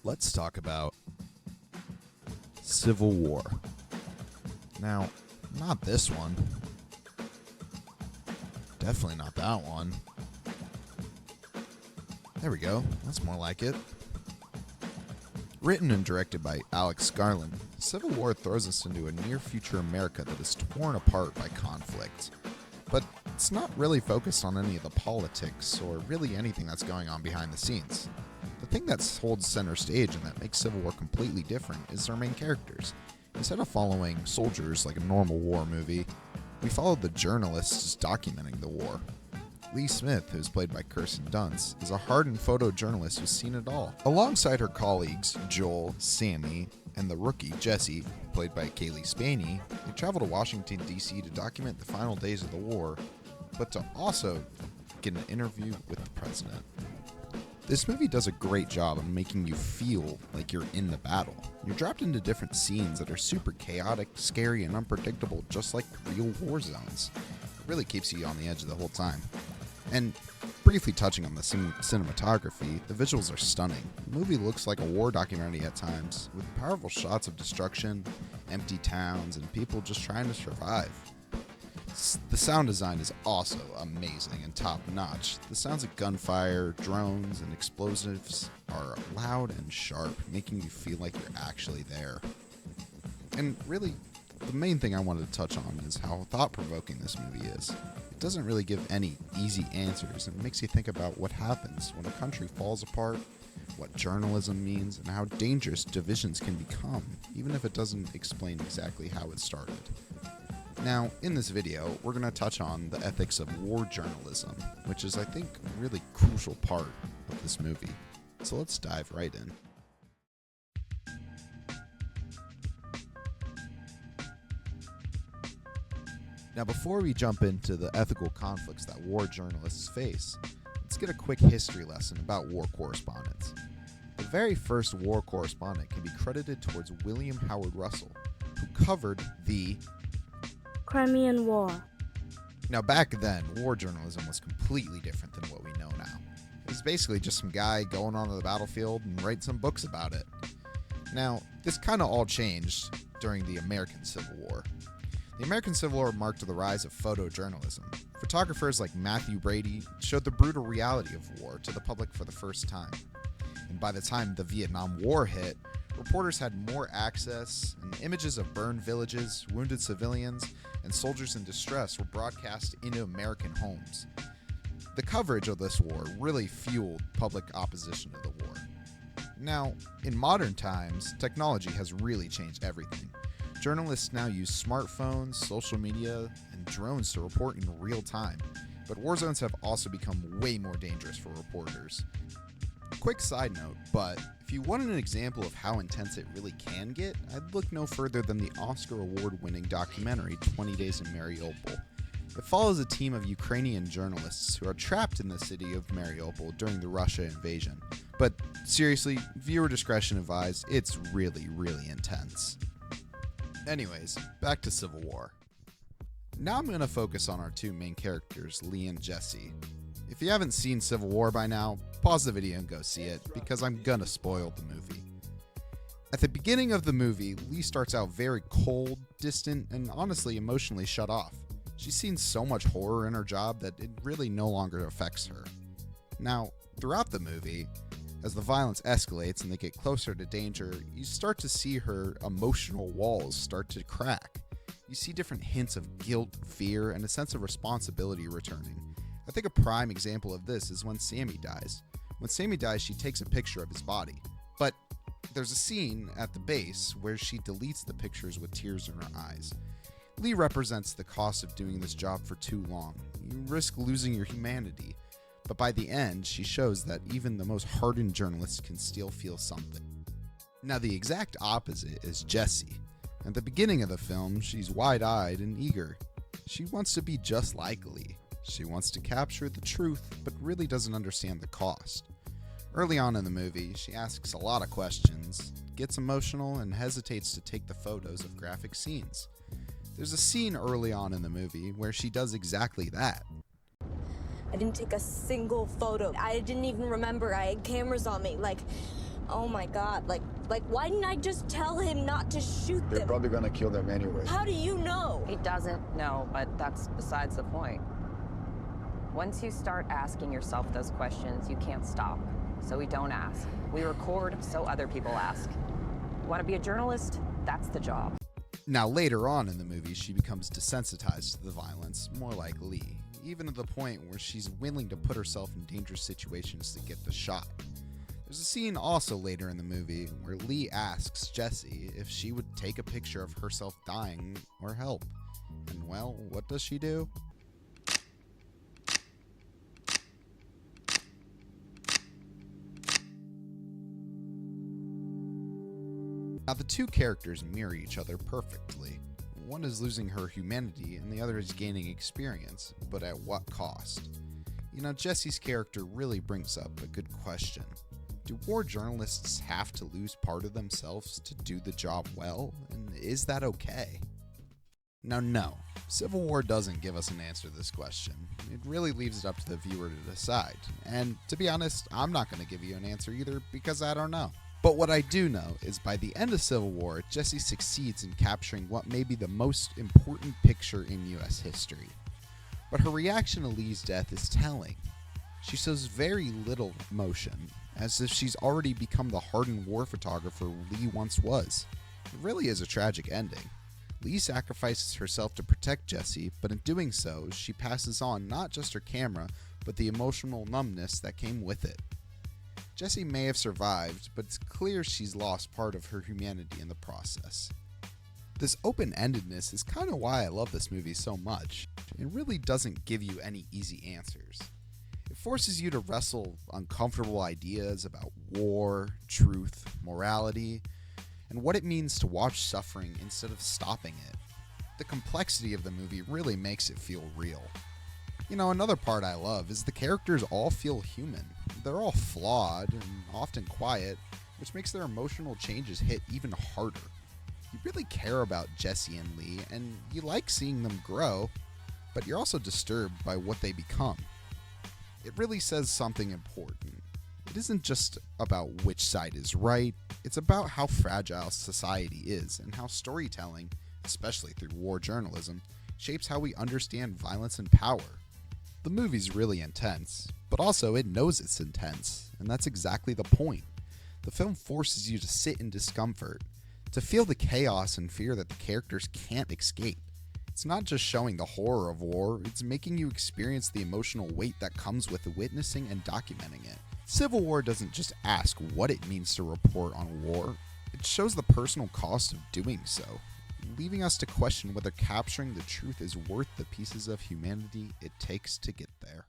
let's talk about Civil War. Now, not this one. Definitely not that one. There we go. That's more like it. Written and directed by Alex Garland, Civil War throws us into a near-future America that is torn apart by conflict. But it's not really focused on any of the politics or really anything that's going on behind the scenes. The thing that holds center stage and that makes Civil War completely different is our main characters. Instead of following soldiers like a normal war movie, we follow the journalists documenting the war. Lee Smith, who's played by Kirsten Dunst, is a hardened photojournalist who's seen it all. Alongside her colleagues, Joel, Sammy, and the rookie, Jesse, played by Kaylee Spaney, they travel to Washington, D.C. to document the final days of the war, but to also get an interview with the president. This movie does a great job of making you feel like you're in the battle. You're dropped into different scenes that are super chaotic, scary, and unpredictable, just like real war zones. It really keeps you on the edge the whole time. And briefly touching on the cinematography, the visuals are stunning. The movie looks like a war documentary at times, with powerful shots of destruction, empty towns, and people just trying to survive. The sound design is also amazing and top-notch. The sounds of gunfire, drones, and explosives are loud and sharp, making you feel like you're actually there. And really, the main thing I wanted to touch on is how thought-provoking this movie is. It doesn't really give any easy answers, and it makes you think about what happens when a country falls apart, what journalism means, and how dangerous divisions can become, even if it doesn't explain exactly how it started. Now, in this video, we're going to touch on the ethics of war journalism, which is, I think, a really crucial part of this movie. So let's dive right in. Now, before we jump into the ethical conflicts that war journalists face, let's get a quick history lesson about war correspondence. The very first war correspondent can be credited towards William Howard Russell, who covered the Crimean War. Now, back then, war journalism was completely different than what we know now. It was basically just some guy going onto the battlefield and writing some books about it. Now, this kind of all changed during the American Civil War. The American Civil War marked the rise of photojournalism. Photographers like Matthew Brady showed the brutal reality of war to the public for the first time. And by the time the Vietnam War hit, reporters had more access, and images of burned villages, wounded civilians, and soldiers in distress were broadcast into American homes. The coverage of this war really fueled public opposition to the war. Now, in modern times, technology has really changed everything. Journalists now use smartphones, social media, and drones to report in real time, but war zones have also become way more dangerous for reporters. Quick side note, but if you want an example of how intense it really can get, I'd look no further than the Oscar award-winning documentary 20 Days in Mariupol. It follows a team of Ukrainian journalists who are trapped in the city of Mariupol during the Russia invasion. But seriously, viewer discretion advised, it's really, really intense. Anyways, back to Civil War. Now I'm going to focus on our two main characters, Lee and Jesse. If you haven't seen Civil War by now, pause the video and go see it, because I'm gonna spoil the movie. At the beginning of the movie, Lee starts out very cold, distant, and honestly emotionally shut off. She's seen so much horror in her job that it really no longer affects her. Now, throughout the movie, as the violence escalates and they get closer to danger, you start to see her emotional walls start to crack. You see different hints of guilt, fear, and a sense of responsibility returning. I think a prime example of this is when Sammy dies. When Sammy dies, she takes a picture of his body. But there's a scene at the base where she deletes the pictures with tears in her eyes. Lee represents the cost of doing this job for too long. You risk losing your humanity. But by the end, she shows that even the most hardened journalists can still feel something. Now, the exact opposite is Jessie. At the beginning of the film, she's wide-eyed and eager. She wants to be just like Lee. She wants to capture the truth, but really doesn't understand the cost. Early on in the movie, she asks a lot of questions, gets emotional, and hesitates to take the photos of graphic scenes. There's a scene early on in the movie where she does exactly that. I didn't take a single photo. I didn't even remember I had cameras on me. Oh my god, like why didn't I just tell him not to shoot them? They're probably gonna kill them anyway. How do you know? He doesn't know, but that's besides the point. Once you start asking yourself those questions, you can't stop. So we don't ask. We record so other people ask. You want to be a journalist? That's the job. Now, later on in the movie, she becomes desensitized to the violence, more like Lee, even to the point where she's willing to put herself in dangerous situations to get the shot. There's a scene also later in the movie where Lee asks Jesse if she would take a picture of herself dying or help. And well, what does she do? Now, the two characters mirror each other perfectly. One is losing her humanity and the other is gaining experience, but at what cost? You know, Jesse's character really brings up a good question. Do war journalists have to lose part of themselves to do the job well? And is that okay? Now, no, Civil War doesn't give us an answer to this question. It really leaves it up to the viewer to decide. And to be honest, I'm not going to give you an answer either because I don't know. But what I do know is by the end of Civil War, Jesse succeeds in capturing what may be the most important picture in US history. But her reaction to Lee's death is telling. She shows very little emotion, as if she's already become the hardened war photographer Lee once was. It really is a tragic ending. Lee sacrifices herself to protect Jesse, but in doing so, she passes on not just her camera, but the emotional numbness that came with it. Jesse may have survived, but it's clear she's lost part of her humanity in the process. This open-endedness is kind of why I love this movie so much. It really doesn't give you any easy answers. It forces you to wrestle uncomfortable ideas about war, truth, morality, and what it means to watch suffering instead of stopping it. The complexity of the movie really makes it feel real. You know, another part I love is the characters all feel human. They're all flawed and often quiet, which makes their emotional changes hit even harder. You really care about Jesse and Lee, and you like seeing them grow, but you're also disturbed by what they become. It really says something important. It isn't just about which side is right, it's about how fragile society is and how storytelling, especially through war journalism, shapes how we understand violence and power. The movie's really intense, but also it knows it's intense, and that's exactly the point. The film forces you to sit in discomfort, to feel the chaos and fear that the characters can't escape. It's not just showing the horror of war, it's making you experience the emotional weight that comes with witnessing and documenting it. Civil War doesn't just ask what it means to report on war, it shows the personal cost of doing so, leaving us to question whether capturing the truth is worth the pieces of humanity it takes to get there.